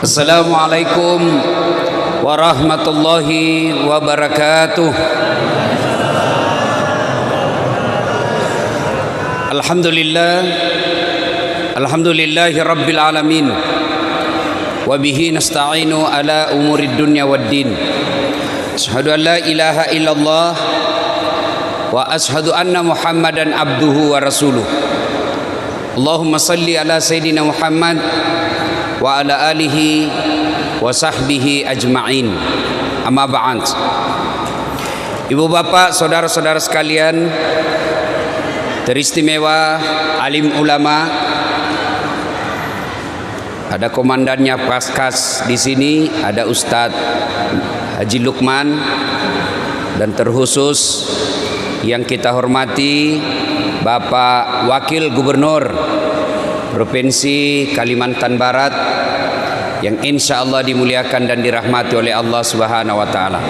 Assalamualaikum warahmatullahi wabarakatuh. Alhamdulillahi rabbil alamin. Wa bihi nasta'inu ala umurid dunya waddin. Asyhadu an la ilaha illallah wa asyhadu anna Muhammadan abduhu wa rasuluh. Allahumma salli ala sayyidina Muhammad wa ala alihi wa sahbihi ajma'in. Amma ba'd. Ibu bapak, saudara-saudara sekalian, teristimewa alim ulama, ada komandannya Paskas di sini, ada Ustadz Haji Lukman, dan terkhusus yang kita hormati Bapak Wakil Gubernur Provinsi Kalimantan Barat yang insya Allah dimuliakan dan dirahmati oleh Allah Subhanahu wa Ta'ala.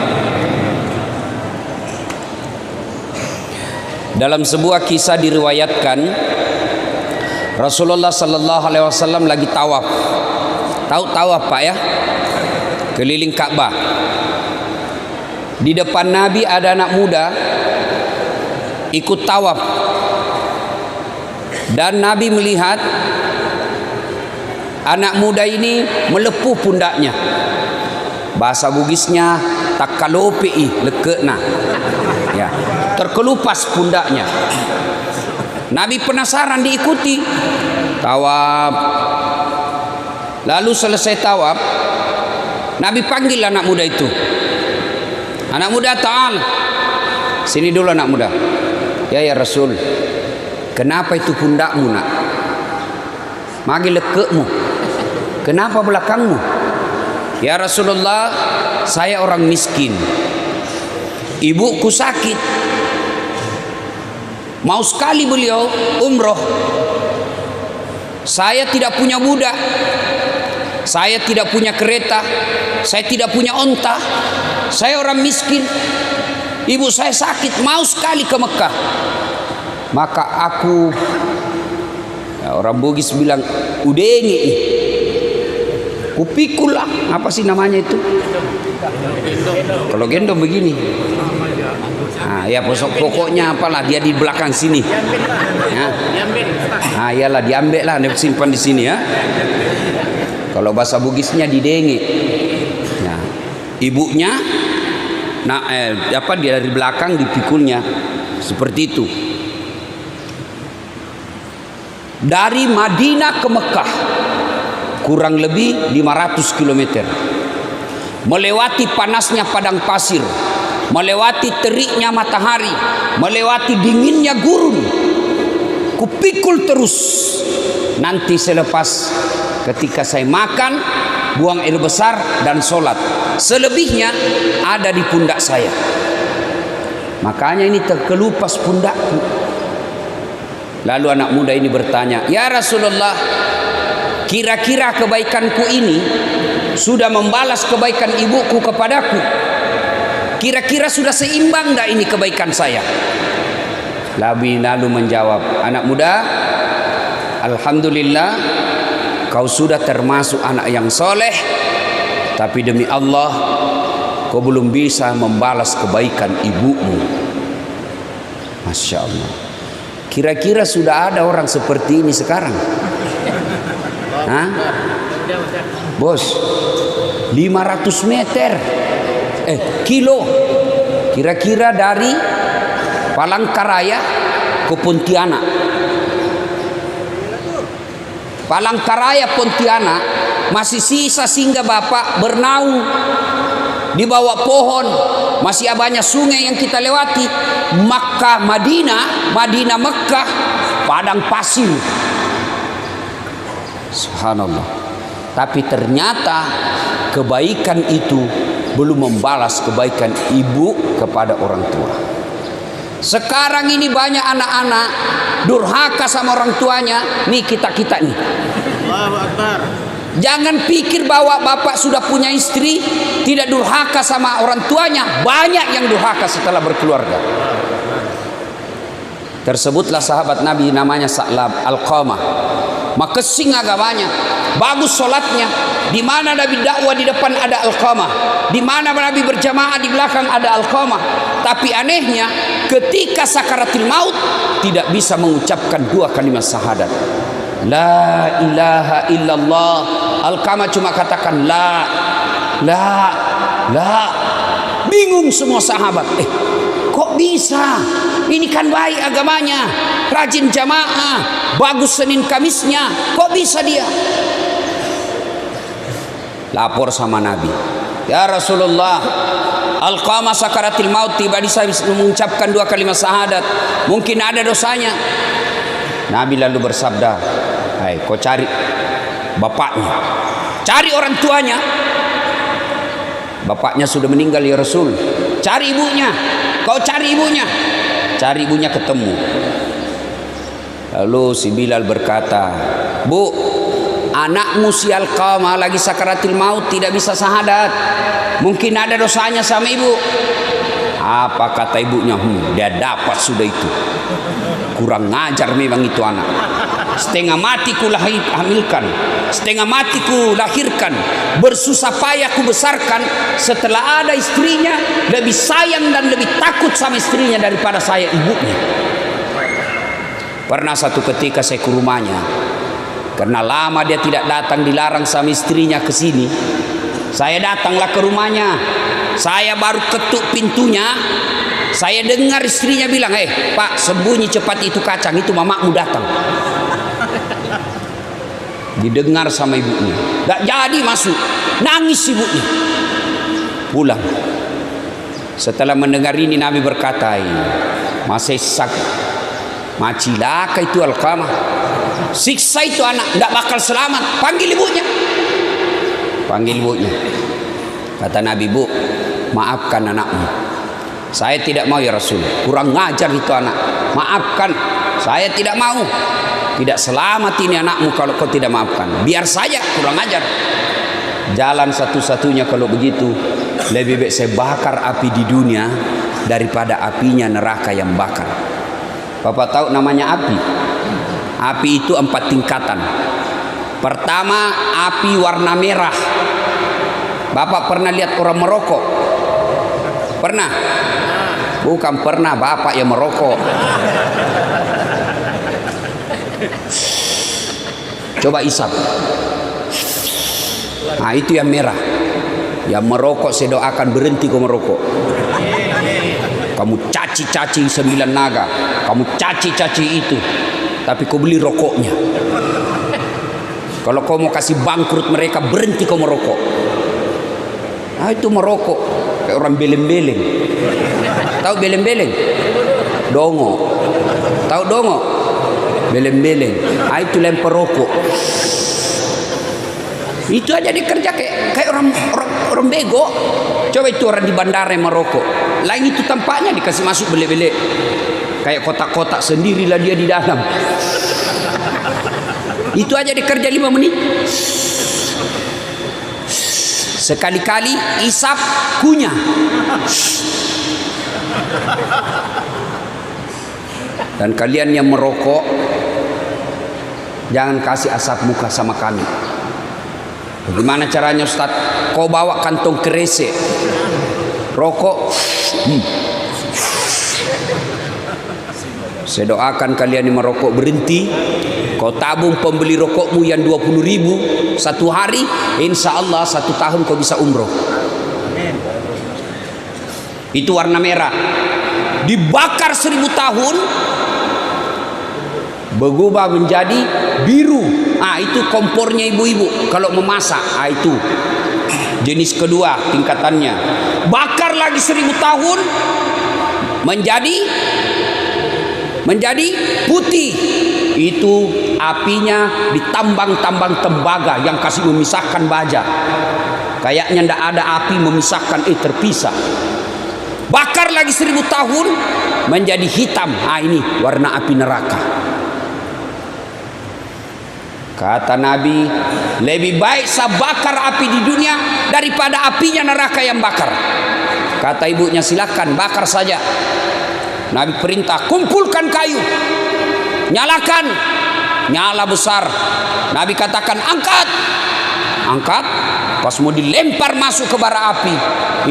Dalam sebuah kisah diriwayatkan Rasulullah Sallallahu Alaihi Wasallam lagi tawaf. Tahu tawaf Pak ya? Keliling Ka'bah. Di depan Nabi ada anak muda ikut tawaf, dan Nabi melihat anak muda ini melepuh pundaknya. Bahasa Bugisnya takalopi lekena, ya, terkelupas pundaknya. Nabi penasaran, diikuti tawaf. Lalu selesai tawaf, Nabi panggil anak muda itu. Anak muda, ta'al, sini dulu anak muda. Ya Rasul, kenapa itu pundakmu nak? Magi lekekmu. Kenapa belakangmu? Ya Rasulullah, saya orang miskin. Ibuku sakit. Mau sekali beliau umroh. Saya tidak punya budak. Saya tidak punya kereta. Saya tidak punya onta. Saya orang miskin. Ibu saya sakit, mau sekali ke Mekah. Maka aku, ya, orang Bugis bilang udengi, kupikul lah. Apa sih namanya itu? Kalau gendong begini. Nah, ya pokoknya apalah, dia di belakang sini. Ya. Ah, iyalah, diambil lah, simpan di sini ya. Kalau bahasa Bugisnya didengi. Nah, ibunya, dia dari belakang dipikulnya seperti itu. Dari Madinah ke Mekah kurang lebih 500 km, melewati panasnya padang pasir, melewati teriknya matahari, melewati dinginnya gurun. Kupikul terus. Nanti selepas ketika saya makan, buang air besar dan sholat, selebihnya ada di pundak saya. Makanya ini terkelupas pundakku. Lalu anak muda ini bertanya, ya Rasulullah, kira-kira kebaikanku ini sudah membalas kebaikan ibuku kepadaku? Kira-kira sudah seimbang dah ini kebaikan saya? Nabi lalu menjawab, anak muda, alhamdulillah, kau sudah termasuk anak yang soleh, tapi demi Allah kau belum bisa membalas kebaikan ibumu. Masya Allah. Kira-kira sudah ada orang seperti ini sekarang? Hah? Bos, 500 meter kilo, kira-kira dari Palangkaraya ke Pontianak. Palangkaraya Pontianak masih sisa singgah bapak bernaung di bawah pohon, masih banyak sungai yang kita lewati. Makkah Madinah, Madinah Mekah, padang pasir. Subhanallah. Tapi ternyata kebaikan itu belum membalas kebaikan ibu kepada orang tua. Sekarang ini banyak anak-anak durhaka sama orang tuanya. Nih kita nih. Allahu Akbar. Jangan pikir bahwa bapak sudah punya istri tidak durhaka sama orang tuanya. Banyak yang durhaka setelah berkeluarga. Tersebutlah sahabat Nabi namanya Sa'lab Al-Qamah. makesing agamanya, bagus sholatnya. Di mana Nabi dakwah di depan ada Alqamah, di mana Nabi berjamaah di belakang ada Alqamah. Tapi anehnya ketika sakaratul maut tidak bisa mengucapkan dua kalimat syahadat. La ilaha illallah. Alqamah cuma katakan la. Bingung semua sahabat. Kok bisa? Ini kan baik agamanya, rajin jamaah, bagus Senin Kamisnya. Kok bisa dia? Lapor sama Nabi, ya Rasulullah, Alqamah sakaratil maut tiba bisa mengucapkan dua kalimat syahadat, mungkin ada dosanya. Nabi lalu bersabda, hai, kau cari bapaknya, cari orang tuanya. Bapaknya sudah meninggal ya Rasul. Cari ibunya, kau cari ibunya. Cari ibunya ketemu. Lalu si Bilal berkata, Bu, anakmu si Alqamah lagi sakaratil maut, tidak bisa syahadat, mungkin ada dosanya sama ibu. Apa kata ibunya? Dia dapat sudah itu. Kurang ngajar memang itu anak. Setengah mati ku hamilkan, setengah mati ku lahirkan, bersusah payah ku besarkan. Setelah ada istrinya, lebih sayang dan lebih takut sama istrinya daripada saya ibunya. Pernah satu ketika saya ke rumahnya, karena lama dia tidak datang, dilarang sama istrinya ke sini. Saya datanglah ke rumahnya. Saya baru ketuk pintunya, saya dengar istrinya bilang, Pak, sembunyi cepat itu kacang, itu mamamu datang. Didengar sama ibunya, gak jadi masuk, nangis ibunya. Pulang. Setelah mendengar ini Nabi berkata, masih sak macilaka itu Alqamah, siksa itu anak, gak bakal selamat. Panggil ibunya. Panggil ibunya. Kata Nabi, Bu, maafkan anakmu. Saya tidak mau ya Rasul, kurang ngajar itu anak. Maafkan, saya tidak mau. Tidak selamat ini anakmu kalau kau tidak maafkan. Biar saja, kurang ajar. Jalan satu-satunya kalau begitu, lebih baik saya bakar api di dunia daripada apinya neraka yang bakar. Bapak tahu namanya api? Api itu 4 tingkatan. Pertama, api warna merah. Bapak pernah lihat orang merokok? Pernah? Bukan pernah, bapak yang merokok. Coba isap. Nah, itu yang merah. Yang merokok saya doakan berhenti kau merokok. Kamu caci-caci 9 naga, kamu caci-caci itu, tapi kau beli rokoknya. Kalau kau mau kasih bangkrut mereka, berhenti kau merokok. Nah, itu merokok kayak orang beleng-beleng. Tahu beleng-beleng? Dongo. Tahu dongo? Beleng-beleng. Ah, itu lempar rokok. Itu aja dikerja kayak orang bego. Coba itu orang di bandara yang merokok. Lain itu tampaknya dikasih masuk bele-bele. Kayak kotak-kotak sendirilah dia di dalam. Itu aja dikerja 5 menit. Sekali-kali isap kunyah. Dan kalian yang merokok, jangan kasih asap muka sama kami. Bagaimana caranya Ustaz? Kau bawa kantong kresek, rokok. Saya doakan kalian yang merokok berhenti. Kau tabung pembeli rokokmu yang 20.000 satu hari, insya Allah 1 tahun kau bisa umroh. Itu warna merah. Dibakar 1000 tahun, berubah menjadi biru. Ah, itu kompornya ibu-ibu kalau memasak. Ah, itu jenis kedua tingkatannya. Bakar lagi 1000 tahun menjadi putih. Itu apinya ditambang-tambang tembaga yang kasih memisahkan baja. Kayaknya ndak ada api memisahkan, terpisah. Bakar lagi 1000 tahun menjadi hitam. Ah, ini warna api neraka. Kata Nabi, lebih baik saya bakar api di dunia daripada apinya neraka yang bakar. Kata ibunya, silakan bakar saja. Nabi perintah, kumpulkan kayu, nyalakan. nyala besar. Nabi katakan angkat, angkat. Pas mau dilempar masuk ke bara api,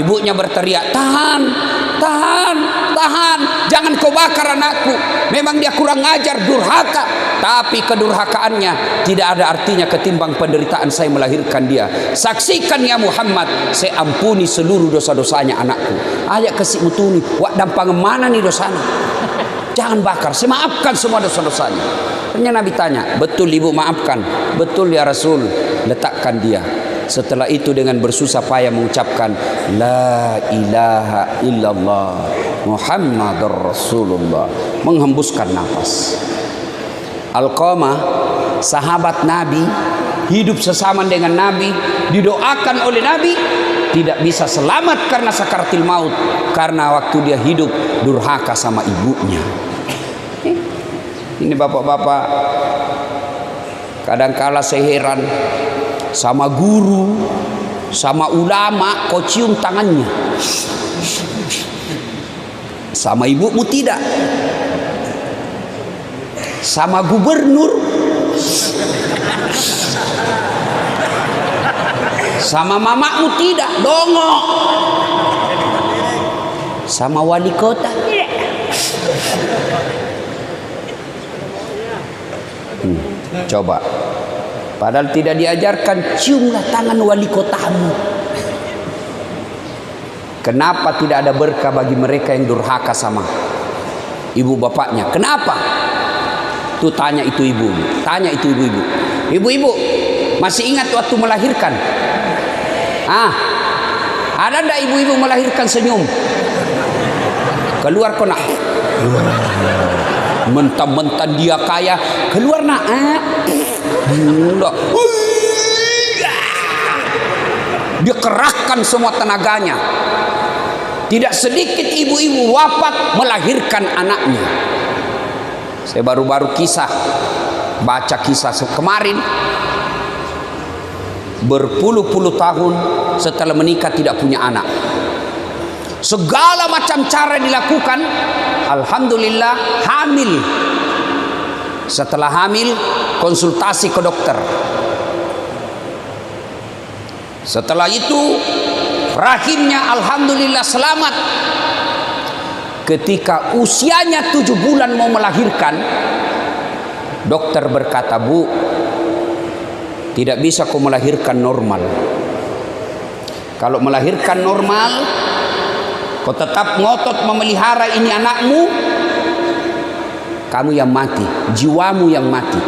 ibunya berteriak, tahan, tahan, tahan, jangan kau bakar anakku. Memang dia kurang ajar, durhaka, tapi kedurhakaannya tidak ada artinya ketimbang penderitaan saya melahirkan dia. Saksikan ya Muhammad, saya ampuni seluruh dosa-dosanya anakku. Ayat kesik mutuni, wak dampang mana nih dosanya? Jangan bakar, saya maafkan semua dosa-dosanya. Ternyata Nabi tanya, betul ibu maafkan? Betul ya Rasul. Letakkan dia. Setelah itu dengan bersusah payah mengucapkan La ilaha illallah Muhammadur Rasulullah, menghembuskan nafas. Alqamah, sahabat Nabi, hidup sesama dengan Nabi, didoakan oleh Nabi, tidak bisa selamat karena sakaratil maut, karena waktu dia hidup durhaka sama ibunya. Ini bapak-bapak, kadangkala saya heran sama guru, sama ulama, kau cium tangannya. Sama ibumu tidak. Sama gubernur, sama mamamu tidak, dongok. Sama wali kota tidak. Coba, padahal tidak diajarkan, ciumlah tangan wali kotamu. Kenapa tidak ada berkah bagi mereka yang durhaka sama ibu bapaknya? Kenapa? Tuh tanya itu ibu, tanya itu ibu-ibu. Ibu-ibu masih ingat waktu melahirkan? Ada ndak ibu-ibu melahirkan senyum? Keluar kok nak. Mentang-mentang dia kaya, keluar nak. Dia kerahkan semua tenaganya. Tidak sedikit ibu-ibu wafat melahirkan anaknya. Saya baru-baru baca kisah kemarin. Berpuluh-puluh tahun setelah menikah tidak punya anak. Segala macam cara dilakukan, alhamdulillah hamil. Setelah hamil, konsultasi ke dokter. Setelah itu rahimnya alhamdulillah selamat. Ketika usianya 7 bulan mau melahirkan, dokter berkata, Bu, tidak bisa kau melahirkan normal. Kalau melahirkan normal, kau tetap ngotot memelihara ini anakmu, kamu yang mati, jiwamu yang mati.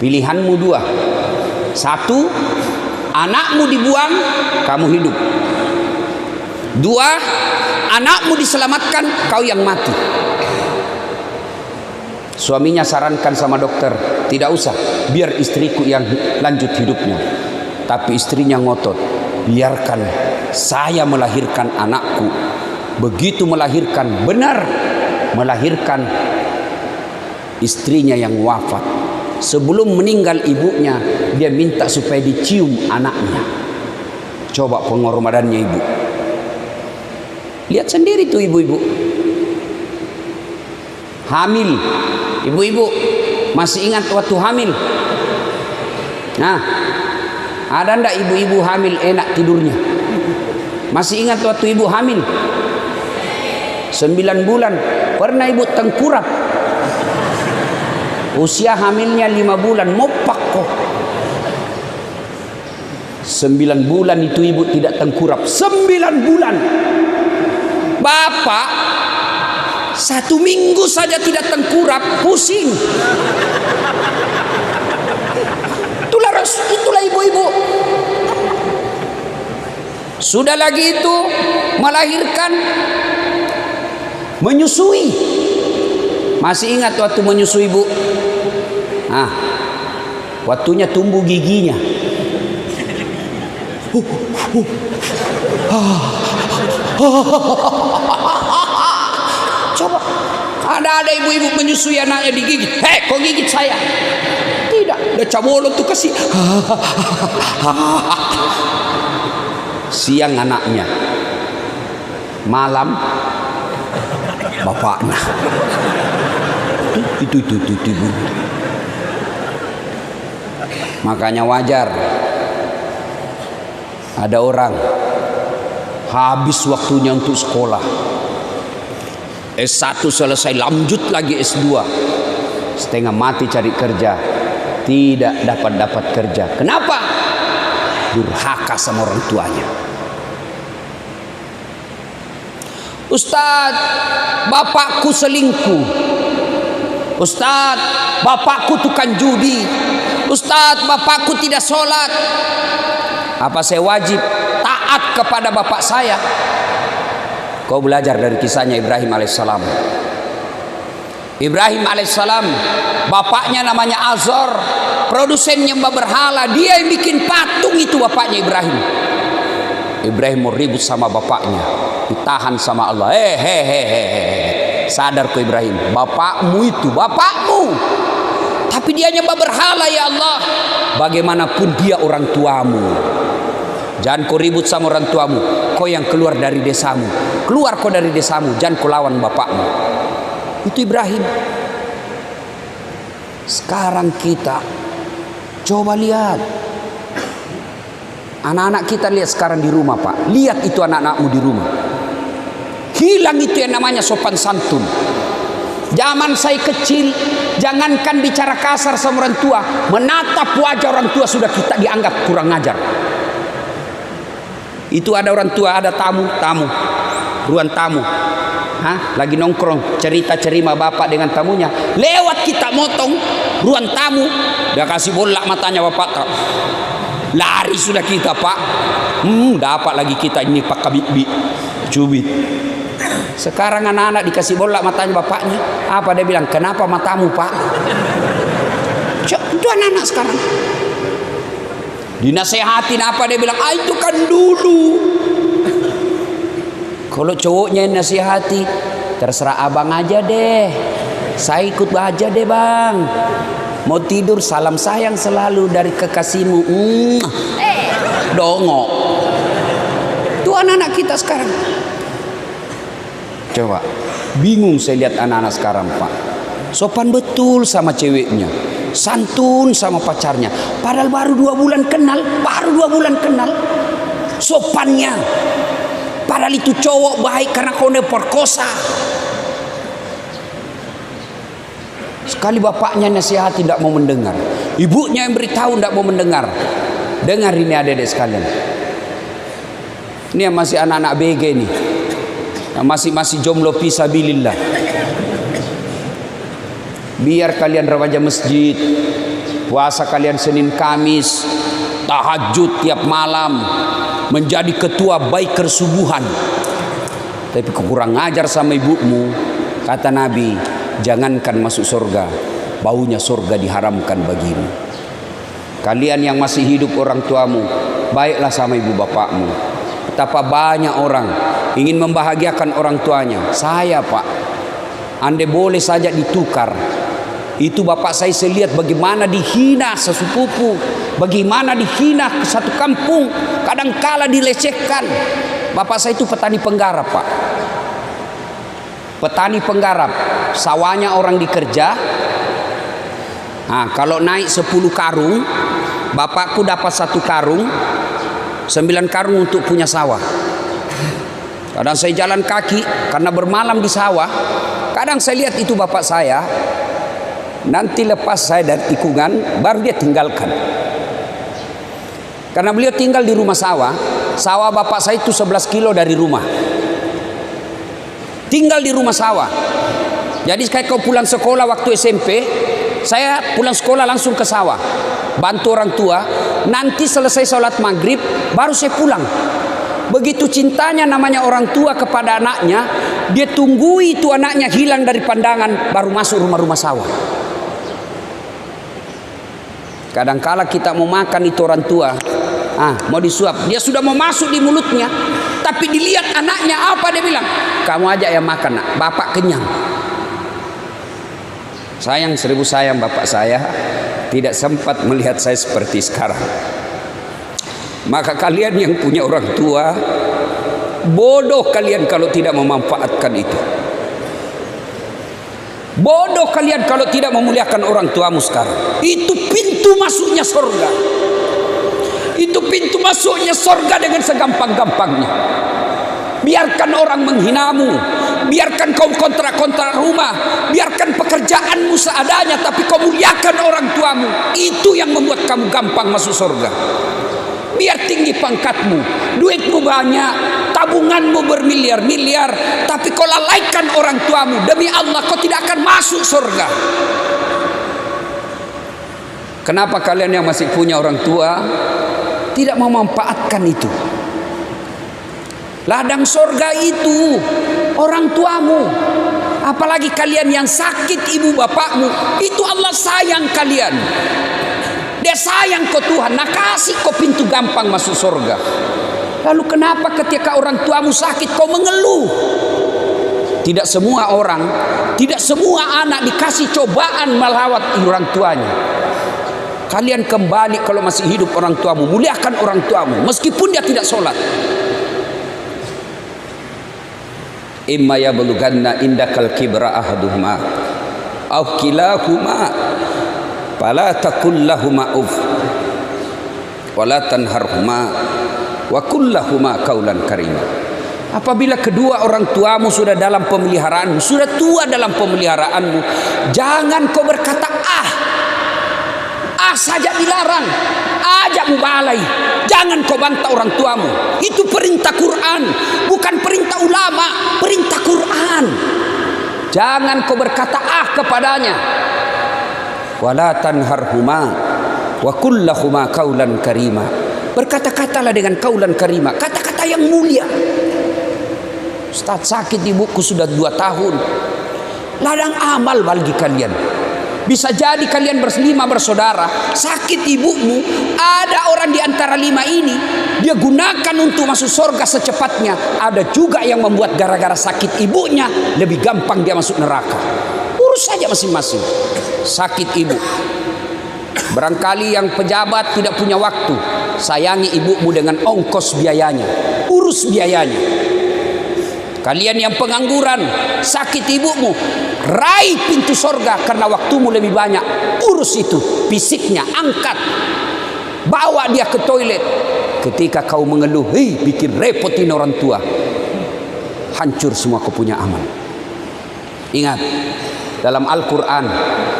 Pilihanmu 2. 1, anakmu dibuang, kamu hidup. 2, anakmu diselamatkan, kau yang mati. Suaminya sarankan sama dokter, tidak usah, biar istriku yang lanjut hidupnya. Tapi istrinya ngotot, biarkan saya melahirkan anakku. Begitu melahirkan, benar melahirkan, istrinya yang wafat. Sebelum meninggal ibunya, dia minta supaya dicium anaknya. Coba pengorbanannya ibu. Lihat sendiri tuh ibu-ibu. Hamil. Ibu-ibu masih ingat waktu hamil? Nah, ada ndak ibu-ibu hamil enak tidurnya? Masih ingat waktu ibu hamil? 9 bulan. Pernah ibu tengkurap? Usia hamilnya 5 bulan, mopak kok. 9 bulan itu ibu tidak tengkurap. 9 bulan. Bapak 1 minggu saja tidak tengkurap, pusing. Itulah ibu-ibu. Sudah lagi itu melahirkan, menyusui. Masih ingat waktu menyusui ibu? Waktunya tumbuh giginya. Coba ada ibu-ibu menyusui anaknya digigit. Hei, kok gigit saya? Tidak, udah cabolo tuh kasih. Siang anaknya, malam bapaknya. itu. Makanya wajar ada orang habis waktunya untuk sekolah, S1 selesai, lanjut lagi S2, setengah mati cari kerja, tidak dapat kerja. Kenapa? Durhaka sama orang tuanya. Ustaz, bapakku selingkuh. Ustaz, bapakku tukang judi. Ustaz, bapakku tidak sholat. Apa saya wajib taat kepada bapak saya? Kau belajar dari kisahnya Ibrahim alaihissalam. Ibrahim alaihissalam, bapaknya namanya Azor, produsen nyembah berhala. Dia yang bikin patung itu, bapaknya Ibrahim. Ibrahim mau ribut sama bapaknya, ditahan sama Allah. Sadar kau Ibrahim, bapakmu itu bapakmu, tapi dia nyembah berhala ya Allah. Bagaimanapun dia orang tuamu. Jangan kau ribut sama orang tuamu. Kau yang keluar dari desamu, keluar kau dari desamu, jangan kau lawan bapakmu. Itu Ibrahim. Sekarang kita coba lihat anak-anak kita, lihat sekarang di rumah Pak. Lihat itu anak-anakmu di rumah. Hilang itu yang namanya sopan santun. Zaman saya kecil, jangankan bicara kasar sama orang tua, menatap wajah orang tua sudah kita dianggap kurang ajar. Itu ada orang tua, ada tamu, ruang tamu. Lagi nongkrong, cerita-cerita bapak dengan tamunya. Lewat kita motong ruang tamu, dia kasih bola matanya bapak. Lari sudah kita Pak. Dapat lagi kita ini Pak Kabibi cubit. Sekarang anak-anak dikasih bola matanya bapaknya. Apa dia bilang? Kenapa matamu Pak? Itu anak-anak sekarang. Dinasehatin apa dia bilang? Itu kan dulu. Kalau cowoknya yang nasihati, terserah abang aja deh. Saya ikut aja deh bang. Mau tidur salam sayang selalu dari kekasihmu. Dongok. Itu anak-anak kita sekarang. Coba, bingung saya lihat anak-anak sekarang Pak. Sopan betul sama ceweknya, santun sama pacarnya. Padahal baru 2 bulan kenal, sopannya. Padahal itu cowok baik karena kau perkosa. Sekali bapaknya nasihat tidak mau mendengar, ibunya yang beritahu tidak mau mendengar. Dengar ini adik-adik sekalian. Ini yang masih anak-anak BG nih, yang masih jomblo fisabilillah. Biar kalian remaja masjid, puasa kalian Senin Kamis, tahajud tiap malam, menjadi ketua biker subuhan. Tapi kurang ajar sama ibumu. Kata Nabi, jangankan masuk surga, baunya surga diharamkan bagimu. Kalian yang masih hidup orang tuamu, baiklah sama ibu bapakmu. Betapa banyak orang ingin membahagiakan orang tuanya. Saya Pak, andai boleh saja ditukar. Itu bapak saya lihat bagaimana dihina sesepupu, bagaimana dihina ke satu kampung, kadangkala dilecehkan. Bapak saya itu petani penggarap Pak. Petani penggarap, sawahnya orang dikerja. Kalau naik 10 karung, bapakku dapat 1 karung, 9 karung untuk punya sawah. Kadang saya jalan kaki karena bermalam di sawah. Kadang saya lihat itu bapak saya. Nanti lepas saya dari tikungan, baru dia tinggalkan. Karena beliau tinggal di rumah sawah. Sawah bapak saya itu 11 kilo dari rumah. Tinggal di rumah sawah. Jadi kayak kau pulang sekolah waktu SMP, saya pulang sekolah langsung ke sawah, bantu orang tua. Nanti selesai sholat maghrib, baru saya pulang. Begitu cintanya namanya orang tua kepada anaknya, dia tunggu itu anaknya hilang dari pandangan, baru masuk rumah-rumah sawah. Kadangkala kita mau makan itu orang tua, mau disuap, dia sudah mau masuk di mulutnya, tapi dilihat anaknya apa dia bilang, kamu aja yang makan nak, bapak kenyang. Sayang 1000 sayang bapak saya tidak sempat melihat saya seperti sekarang. Maka kalian yang punya orang tua, bodoh kalian kalau tidak memanfaatkan itu. Bodoh kalian kalau tidak memuliakan orang tuamu sekarang. Itu pintu masuknya surga. Itu pintu masuknya surga dengan segampang-gampangnya. Biarkan orang menghinamu, biarkan kau kontrak-kontrak rumah, biarkan pekerjaanmu seadanya, tapi kau muliakan orang tuamu. Itu yang membuat kamu gampang masuk surga. Biar tinggi pangkatmu, duitmu banyak, tabunganmu bermiliar-miliar, tapi kau lalaikan orang tuamu, demi Allah kau tidak akan masuk surga. Kenapa kalian yang masih punya orang tua tidak memanfaatkan itu? Ladang surga itu orang tuamu. Apalagi kalian yang sakit ibu bapakmu, itu Allah sayang kalian. Dia sayang kau Tuhan, nah kasih kau pintu gampang masuk surga. Lalu kenapa ketika orang tuamu sakit kau mengeluh? Tidak semua orang, tidak semua anak dikasih cobaan melawat orang tuanya. Kalian kembali kalau masih hidup orang tuamu, muliakan orang tuamu meskipun dia tidak sholat. Imma yablughanna indakal kibra ahaduhuma aw kilahuma fala taqul lahumā uff wa la tanharhumā wa qul lahumā qawlan karīmā. Apabila kedua orang tuamu sudah dalam pemeliharaanmu, sudah tua dalam pemeliharaanmu, jangan kau berkata saja dilarang, ajak mubalai. Jangan kau bantah orang tuamu. Itu perintah Quran, bukan perintah ulama, perintah Quran. Jangan kau berkata kepadanya. Wala tanharhuma wa qul lahumā qawlan karīmā. Berkata-katalah dengan qawlan karīmā, kata-kata yang mulia. Ustaz, sakit ibuku sudah 2 tahun. Ladang amal bagi kalian. Bisa jadi kalian 5 bersaudara, sakit ibumu, ada orang di antara 5 ini dia gunakan untuk masuk surga secepatnya. Ada juga yang membuat gara-gara sakit ibunya lebih gampang dia masuk neraka. Urus saja masing-masing. Sakit ibu, barangkali yang pejabat tidak punya waktu, sayangi ibumu dengan ongkos biayanya, urus biayanya. Kalian yang pengangguran, sakit ibumu, raih pintu surga karena waktumu lebih banyak. Urus itu, fisiknya, angkat, bawa dia ke toilet. Ketika kau mengeluh, bikin repotin orang tua, hancur semua kau punya amal. Ingat, dalam Al-Quran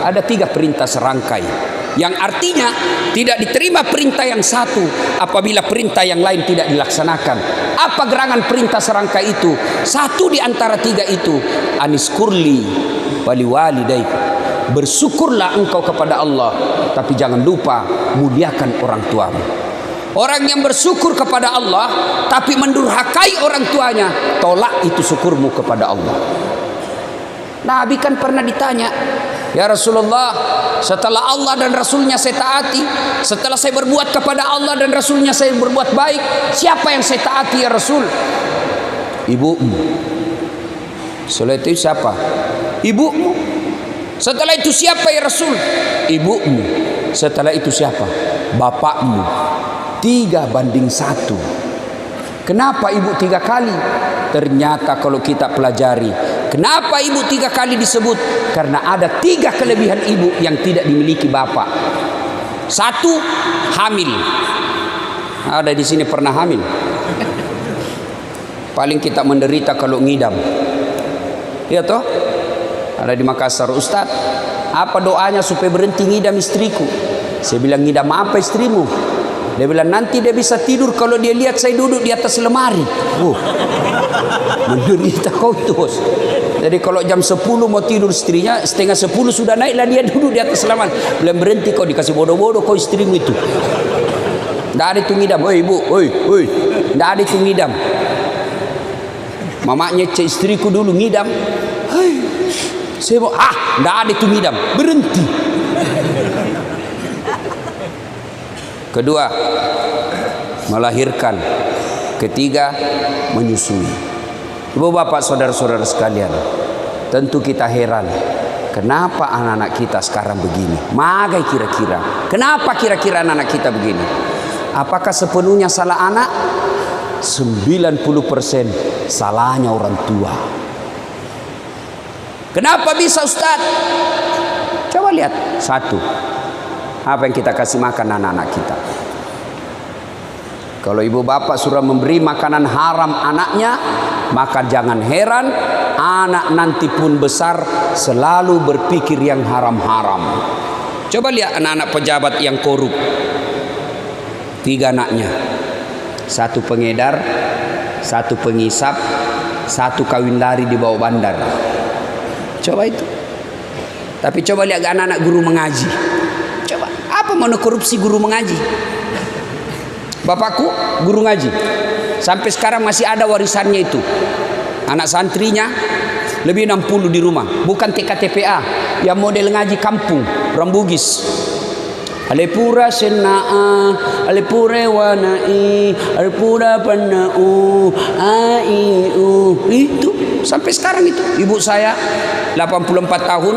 ada 3 perintah serangkai, yang artinya tidak diterima perintah yang satu apabila perintah yang lain tidak dilaksanakan. Apa gerangan perintah serangkai itu? Satu di antara 3 itu, aniskurli wali walidaik. Bersyukurlah engkau kepada Allah, tapi jangan lupa muliakan orang tuamu. Orang yang bersyukur kepada Allah tapi mendurhakai orang tuanya, tolak itu syukurmu kepada Allah. Nabi kan pernah ditanya, ya Rasulullah, setelah Allah dan Rasulnya saya taati, setelah saya berbuat kepada Allah dan Rasulnya saya berbuat baik, siapa yang saya taati ya Rasul? Ibumu. Setelah itu siapa? Ibumu. Setelah itu siapa ya Rasul? Ibumu. Setelah itu siapa? Bapakmu. 3:1. Kenapa ibu 3 kali? Ternyata kalau kita pelajari, kenapa ibu 3 kali disebut? Karena ada 3 kelebihan ibu yang tidak dimiliki bapak. 1, hamil. Ada di sini pernah hamil? Paling kita menderita kalau ngidam. Iya toh? Ada di Makassar, Ustaz, apa doanya supaya berhenti ngidam istriku? Saya bilang, ngidam apa istrimu? Dia bilang, nanti dia bisa tidur kalau dia lihat saya duduk di atas lemari. Menderita kau terus. Jadi kalau jam 10 mau tidur istrinya, setengah 10 sudah naiklah dia duduk di atas lemari. Bilang, berhenti kau, dikasih bodoh-bodoh kau istrimu itu. Tidak ada itu ngidam. Oi ibu, oi. Tidak ada itu ngidam. Mamanya cek istriku dulu ngidam. Saya mau, tidak ada itu ngidam. Berhenti. Kedua, melahirkan. Ketiga, menyusui. Ibu bapak saudara-saudara sekalian, tentu kita heran, kenapa anak-anak kita sekarang begini? Magai kira-kira. Kenapa kira-kira anak-anak kita begini? Apakah sepenuhnya salah anak? 90% salahnya orang tua. Kenapa bisa Ustaz? Coba lihat. Satu, apa yang kita kasih makan anak-anak kita. Kalau ibu bapak sudah memberi makanan haram anaknya, maka jangan heran anak nanti pun besar selalu berpikir yang haram-haram. Coba lihat anak-anak pejabat yang korup. 3 anaknya. 1 pengedar, 1 pengisap, 1 kawin lari di bawah bandar. Coba itu. Tapi coba lihat anak-anak guru mengaji. Coba, apa mau korupsi guru mengaji? Bapakku guru ngaji. Sampai sekarang masih ada warisannya itu. Anak santrinya lebih 60 di rumah. Bukan TKTPA, yang model ngaji kampung, orang Bugis. Alepura senaa, alepure wanai, alepura panau, aiu. Itu sampai sekarang itu. Ibu saya 84 tahun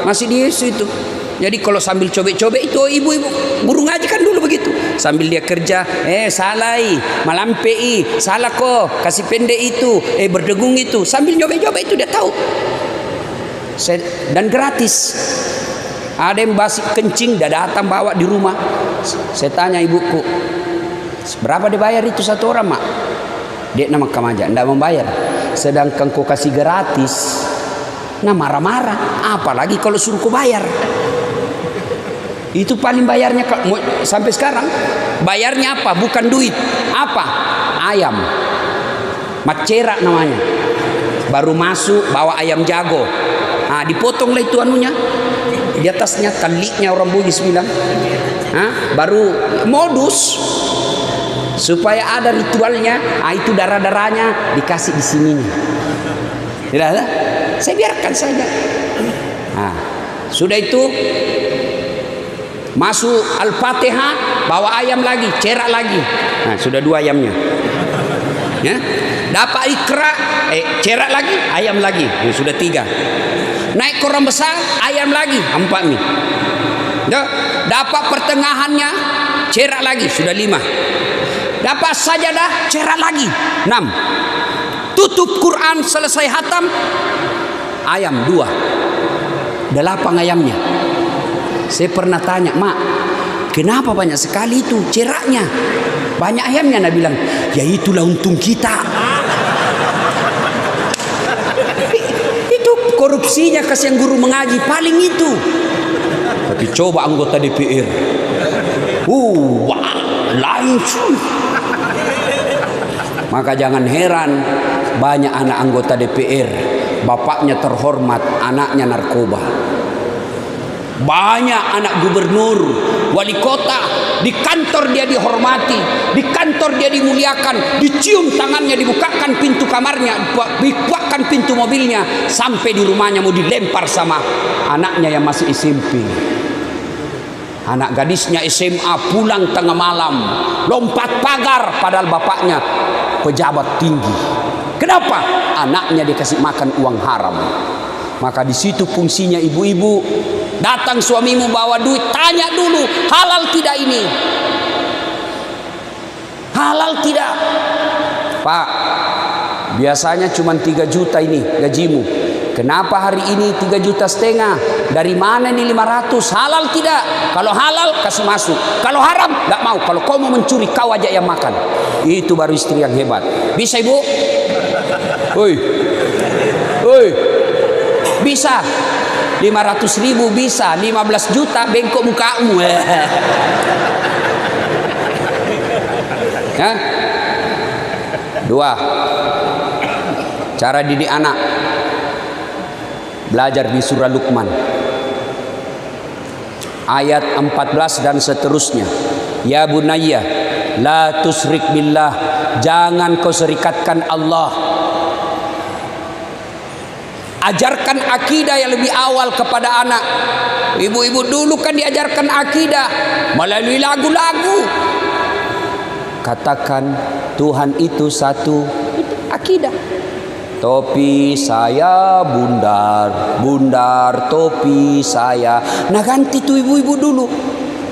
masih di Yesus itu. Jadi kalau sambil cobek-cobek itu ibu-ibu guru ngaji kan dulu begitu. Sambil dia kerja, salai, malampei, salah kok, kasih pendek itu, berdegung itu. Sambil cobek-cobek itu dia tahu. Dan gratis. Ada yang basi kencing, dia datang bawa di rumah. Saya tanya ibuku, berapa dibayar itu 1 orang mak? Dia nama kamaja, tidak membayar. Sedangkan kau kasih gratis, nah marah-marah. Apalagi kalau suruh kau bayar. Itu paling bayarnya sampai sekarang. Bayarnya apa? Bukan duit. Apa? Ayam. Macera namanya. Baru masuk bawa ayam jago. Nah, dipotonglah itu anunya. Di atasnya taliknya orang Bugis bilang. Baru modus supaya ada ritualnya. Itu darah-darahnya dikasih di sininya. Tidak ada. Saya biarkan saja. Sudah itu masuk Al-Fatihah, bawa ayam lagi, cerak lagi. Nah, sudah 2 ayamnya. Ya. Dapat Iqra, cerak lagi, ayam lagi. Sudah 3. Naik koran besar, ayam lagi, 4 nih. Dapat pertengahannya, cerak lagi, sudah 5. Dapat sajadah, cerak lagi, 6. Tutup Quran, selesai hatam, ayam 2. 8 ayamnya. Saya pernah tanya, mak, kenapa banyak sekali itu ceraknya? Banyak ayamnya. Nah bilang, ya itulah untung kita. Itu korupsinya kasihan guru mengaji paling itu. Tapi coba anggota DPR, lain sih. Maka jangan heran banyak anak anggota DPR, bapaknya terhormat, anaknya narkoba. Banyak anak gubernur, wali kota, di kantor dia dihormati, di kantor dia dimuliakan, dicium tangannya, dibukakan pintu kamarnya, dibukakan pintu mobilnya, sampai di rumahnya mau dilempar sama anaknya yang masih SMP. Anak gadisnya SMA pulang tengah malam, lompat pagar, padahal bapaknya pejabat tinggi. Kenapa? Anaknya dikasih makan uang haram. Maka di situ fungsinya ibu-ibu. Datang suamimu bawa duit, tanya dulu, halal tidak ini? Halal tidak? Pak, biasanya cuma 3 juta ini gajimu. Kenapa hari ini 3,5 juta? Dari mana ini 500? Halal tidak? Kalau halal kasih masuk. Kalau haram nggak mau. Kalau kau mau mencuri, kau aja yang makan. Itu baru istri yang hebat. Bisa ibu? Woi, bisa. 500.000 bisa, 15 juta bengkok mukamu. Ya? 2. Cara didik anak. Belajar di surah Luqman. Ayat 14 dan seterusnya. Ya bunayya, la tusyrik billah. Jangan kau serikatkan Allah. Ajarkan akidah yang lebih awal kepada anak. Ibu-ibu dulu kan diajarkan akidah melalui lagu-lagu. Katakan Tuhan itu satu, akidah. Topi saya bundar, bundar topi saya. Nah ganti tuh ibu-ibu dulu.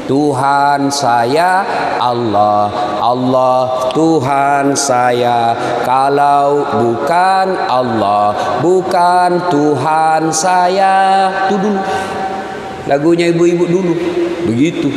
Tuhan saya Allah, Allah Tuhan saya. Kalau bukan Allah, bukan Tuhan saya. Itu dulu lagunya ibu-ibu dulu begitu.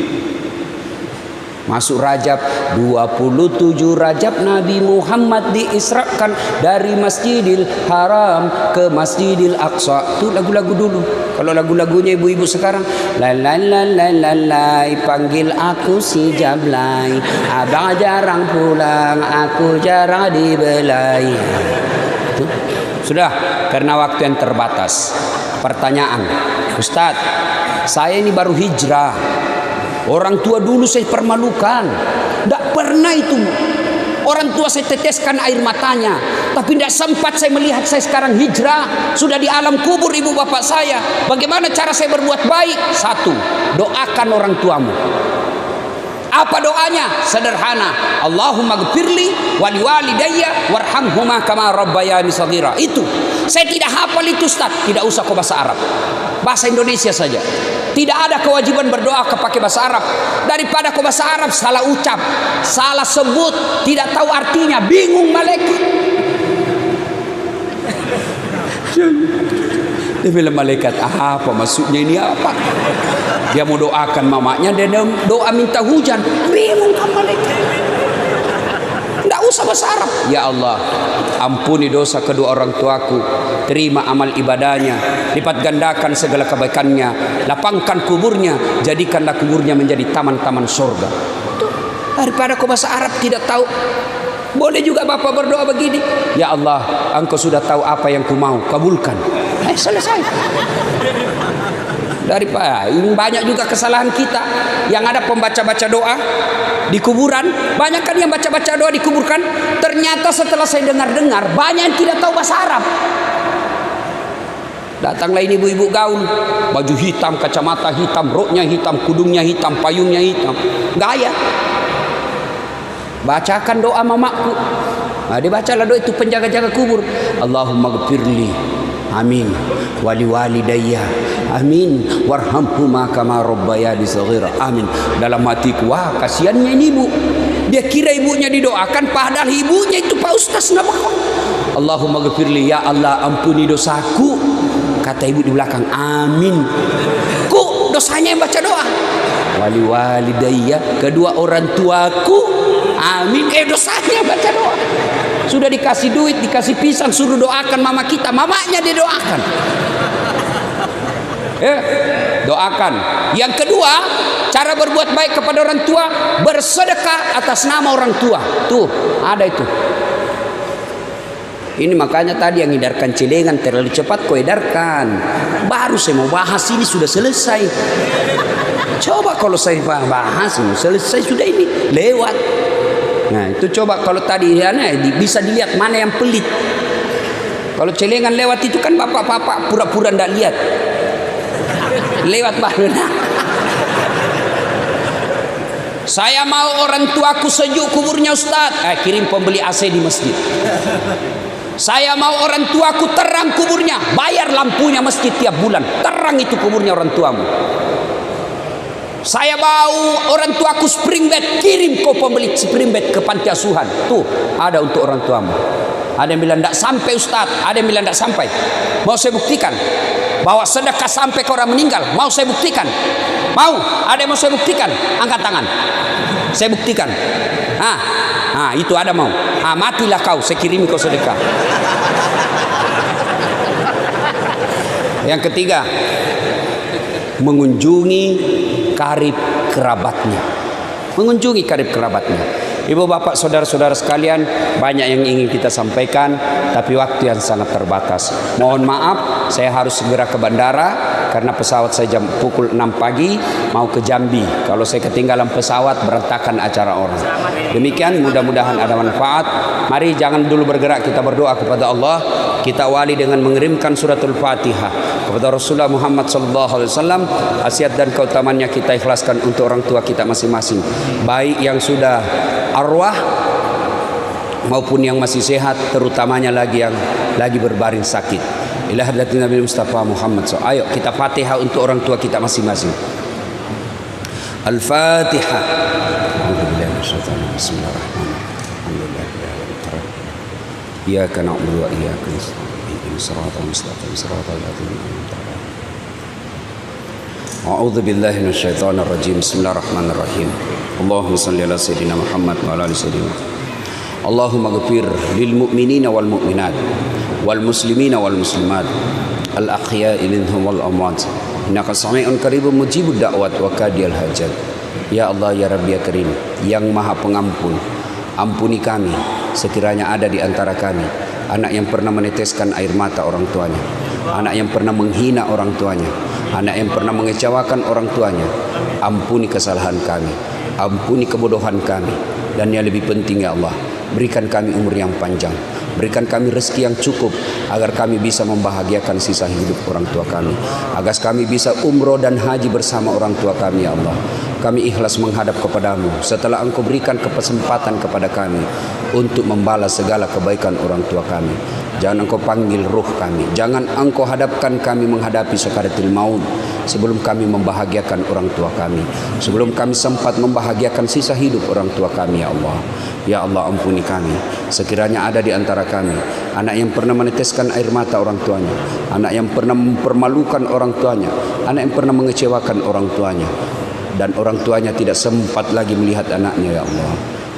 Masuk Rajab, 27 Rajab Nabi Muhammad diisrakan dari Masjidil Haram ke Masjidil Aqsa. Itu lagu-lagu dulu. Kalau lagu-lagunya ibu-ibu sekarang, la la la la la la, panggil aku si Jablay, abang jarang pulang, aku jarang dibelai. Itu sudah, karena waktu yang terbatas. Pertanyaan, Ustadz, saya ini baru hijrah. Orang tua dulu saya permalukan. Tidak pernah itu. Orang tua saya teteskan air matanya. Tapi tidak sempat saya melihat saya sekarang hijrah. Sudah di alam kubur ibu bapak saya. Bagaimana cara saya berbuat baik? Satu, doakan orang tuamu. Apa doanya? Sederhana. Allahumma gfirli wali walidayya warhamhuma kama rabbayani shaghira. Itu. Saya tidak hafal itu Ustaz. Tidak usah kau bahasa Arab. Bahasa Indonesia saja. Tidak ada kewajiban berdoa pakai bahasa Arab. Daripada kau bahasa Arab salah ucap, salah sebut, tidak tahu artinya, bingung malaikat. Dia bilang malaikat, apa maksudnya ini apa? Dia mau doakan mamanya, dia doa minta hujan. Bingung kan malaikat. Tidak usah bahasa Arab. Ya Allah, ampuni dosa kedua orang tuaku, terima amal ibadahnya, lipat gandakan segala kebaikannya, lapangkan kuburnya, jadikanlah kuburnya menjadi taman-taman surga. Tuh, daripada kau bahasa Arab tidak tahu. Boleh juga bapak berdoa begini, ya Allah, engkau sudah tahu apa yang ku mau, kabulkan. Selesai. Daripada banyak juga kesalahan kita yang ada pembaca-baca doa di kuburan. Banyak kan yang baca-baca doa di kuburan. Ternyata setelah saya dengar-dengar, banyak yang tidak tahu bahasa Arab. Datanglah ini ibu-ibu gaul, baju hitam, kacamata hitam, roknya hitam, kudungnya hitam, payungnya hitam, gaya. Bacakan doa mamaku. Nah, dibacalah doa itu penjaga-jaga kubur. Allahumma gfirli, amin, wali walidayya, amin, warhamhuma kama rabbayani shaghira, amin. Dalam hatiku, wah kasihannya ini ibu. Dia kira ibunya didoakan, padahal ibunya itu Pak Ustaz nama. Allahumma gfirli, ya Allah ampuni dosaku. Kata ibu di belakang, amin. Ku dosanya yang baca doa. Wali walidayya, kedua orang tuaku, amin. Dosanya yang baca doa. Sudah dikasih duit, dikasih pisang, suruh doakan mama kita, mamanya dia doakan. Doakan. Yang kedua, cara berbuat baik kepada orang tua, bersedekah atas nama orang tua. Tuh, ada itu. Ini makanya tadi yang edarkan celengan terlalu cepat kau edarkan. Baru saya mau bahas ini sudah selesai. Coba kalau saya bahas ini selesai sudah ini lewat. Nah itu coba kalau tadi ya, bisa dilihat mana yang pelit. Kalau celengan lewat itu kan bapak-bapak pura-pura ndak lihat. Lewat baru. Saya mau orang tuaku sejuk kuburnya Ustaz. Kirim pembeli AC di masjid. Saya mau orang tuaku terang kuburnya, bayar lampunya masjid tiap bulan, terang itu kuburnya orang tuamu. Saya mau orang tuaku spring bed, kirim kau pembeli spring bed ke panti asuhan. Tuh ada untuk orang tuamu. Ada yang bilang tidak sampai Ustaz, ada yang bilang tidak sampai. Mau saya buktikan bahwa sedekah sampai ke orang meninggal. Mau saya buktikan. Mau? Ada yang mau saya buktikan? Angkat tangan. Saya buktikan. Itu ada mau. Matilah kau, saya kirimi kau sedekah. Yang ketiga, mengunjungi karib kerabatnya. Mengunjungi karib kerabatnya. Ibu bapak saudara-saudara sekalian, banyak yang ingin kita sampaikan, tapi waktu yang sangat terbatas. Mohon maaf, saya harus segera ke bandara karena pesawat saya jam pukul 6 pagi mau ke Jambi. Kalau saya ketinggalan pesawat, berantakan acara orang. Demikian, mudah-mudahan ada manfaat. Mari jangan dulu bergerak, kita berdoa kepada Allah. Kita awali dengan mengirimkan suratul Fatihah kepada Rasulullah Muhammad SAW. Khasiat dan keutamannya kita ikhlaskan untuk orang tua kita masing-masing, baik yang sudah arwah maupun yang masih sehat, terutamanya lagi yang lagi berbaring sakit. Ila hadratin Nabi Mustafa Muhammad SAW. Ayo kita Fatihah untuk orang tua kita masing-masing. Al-Fatihah. A'udzubillahi minasyaitonir rajim. Bismillahirrahmanirrahim. Iyyaka na'budu wa iyyaka nasta'in. Ihdinas siratal mustaqim, siratal ladzina an'amta 'alaihim. A'udzubillahi minasyaitonir rajim. Bismillahirrahmanirrahim. Allahumma shalli ala sayyidina Muhammad wa ala ali sayyidina. Allahumma ighfir lil mu'minina wal mu'minat wal muslimina wal muslimat al ahya'i minhum wal amwat. Innaka sami'un qaribun mujibud da'wat wa qadiyal hajat. Ya Allah, ya Rabbi, ya Karim, yang Maha Pengampun, ampuni kami sekiranya ada di antara kami anak yang pernah meneteskan air mata orang tuanya, anak yang pernah menghina orang tuanya, anak yang pernah mengecewakan orang tuanya. Ampuni kesalahan kami, ampuni kebodohan kami, dan yang lebih penting ya Allah, berikan kami umur yang panjang, berikan kami rezeki yang cukup agar kami bisa membahagiakan sisa hidup orang tua kami, agar kami bisa umroh dan haji bersama orang tua kami ya Allah. Kami ikhlas menghadap kepadamu setelah Engkau berikan kesempatan kepada kami untuk membalas segala kebaikan orang tua kami. Jangan Engkau panggil ruh kami, jangan Engkau hadapkan kami menghadapi sakaratul maut sebelum kami membahagiakan orang tua kami, sebelum kami sempat membahagiakan sisa hidup orang tua kami ya Allah. Ya Allah, ampuni kami sekiranya ada di antara kami anak yang pernah meneteskan air mata orang tuanya, anak yang pernah mempermalukan orang tuanya, anak yang pernah mengecewakan orang tuanya, dan orang tuanya tidak sempat lagi melihat anaknya ya Allah.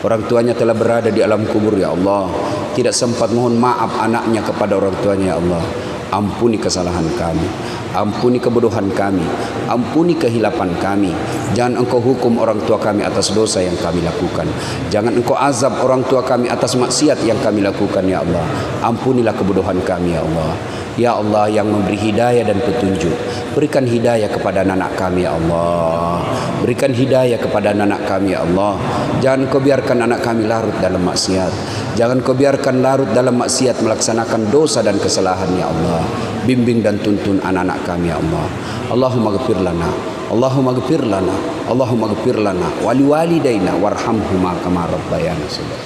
Orang tuanya telah berada di alam kubur ya Allah, tidak sempat mohon maaf anaknya kepada orang tuanya ya Allah. Ampuni kesalahan kami, ampuni kebodohan kami, ampuni kehilapan kami. Jangan Engkau hukum orang tua kami atas dosa yang kami lakukan, jangan Engkau azab orang tua kami atas maksiat yang kami lakukan ya Allah. Ampunilah kebodohan kami ya Allah. Ya Allah yang memberi hidayah dan petunjuk, berikan hidayah kepada anak kami ya Allah, berikan hidayah kepada anak kami ya Allah. Jangan Kau biarkan anak kami larut dalam maksiat, jangan Kau biarkan larut dalam maksiat melaksanakan dosa dan kesalahan ya Allah. Bimbing dan tuntun anak-anak kami ya Allah. Allahumma ghfir lana, Allahumma ghfir lana, Allahumma ghfir lana wali walidaina warhamhuma kama rabbayana shaghira.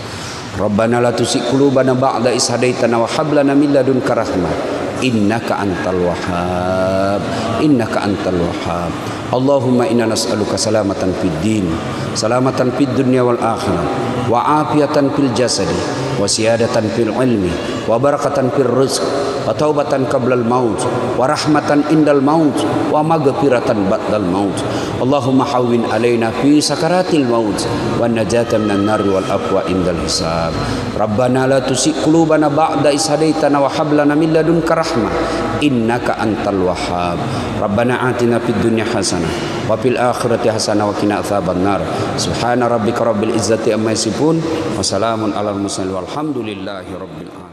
Rabbana la tuzigh qulubana ba'da idh hadaitana wa hab lana min ladunka rahmah. Innaka antal wahhab, innaka antal wahhab. Allahumma inna nas'aluka salamatan fid din, salamatan fid dunya wal akhirah, wa afiatan fil jasadi, wa siyadatan fil ilmi, wa barakatan fil rizq, wa taubatan qablal maut, wa rahmatan indal maut, wa maghfiratan ba'dal maut. Allahumma hawwin alaina fi sakaratil maut, wa najatan minan nar wal afwa indal hisab. Rabbana la tuzigh qulubana ba'da idh hadaitana wa hab lana min ladunka rahmah, innaka antal wahhab. Rabbana atina fid dunya hasanah wa fil akhirati hasanah wa qina adzabannar. Subhana rabbika rabbil izzati amma yasifun wa salamun alal mursalin walhamdulillahi rabbil alamin.